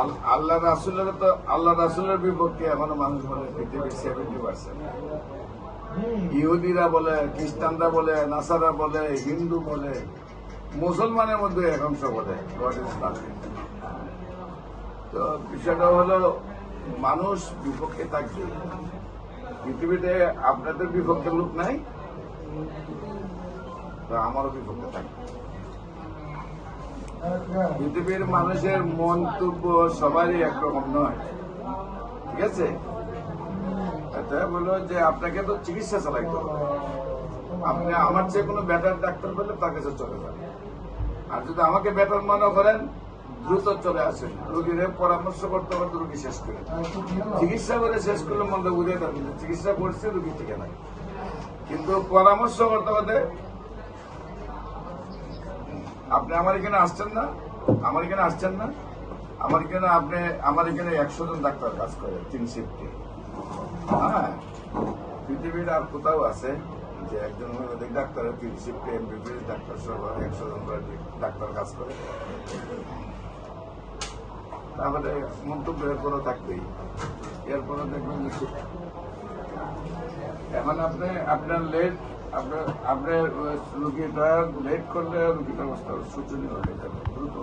আল্লাহ রাসূলের বিপক্ষে এখনো মানুষ বলে পৃথিবীর 70%। ইহুদিরা বলে, খ্রিস্টানরা বলে, নাসারা বলে, হিন্দু বলে, মুসলমানের মধ্যে একাংশ বলে গড ইজ নাথিং। তো বিষয়টা হলো মানুষ বিপক্ষে থাকবে। পৃথিবীতে আপনাদের বিপক্ষে লোক নাই, তো আমারও বিপক্ষে থাকবে। পৃথিবীর মানুষের মন্তব্য সবারই একরকম নয়, ঠিক আছে? এটা বললো যে আপনাকে তো চিকিৎসা চালাইতে হবে, আপনি আমার চেয়ে কোনো বেটার ডাক্তার পেলে তার কাছে চলে যান। আর যদি আমাকে বেটার মনে করেন, দ্রুত চলে আসেন, রোগীর পরামর্শ করতে হবে, রোগী শেষ করে। চিকিৎসা করে শেষ করলে মনটা বুঝে থাকবে, চিকিৎসা করছে রোগী ঠিক নাই, কিন্তু পরামর্শ করতে হবে। আপনি আমার এখানে আসছেন না, আমার এখানে আসছেন না, আমার এখানে 100 জন ডাক্তার কাজ করে 3 শিফটে। হ্যাঁ, পৃথিবীর আর কোথাও আছে যে একজন হোমিওপ্যাথিক ডাক্তারের 3 শিফটে এমবিবিএস ডাক্তার সহ 100 জন করে ডাক্তার কাজ করে? তাহলে মন্তব্য এরপরও থাকবেই, এরপরও দেখবেন যে এখন আপনার লেট, আপনার রুগীটা লেট করলে রুগীটার অবস্থা শোচনীয় হয়ে যাবে, দ্রুত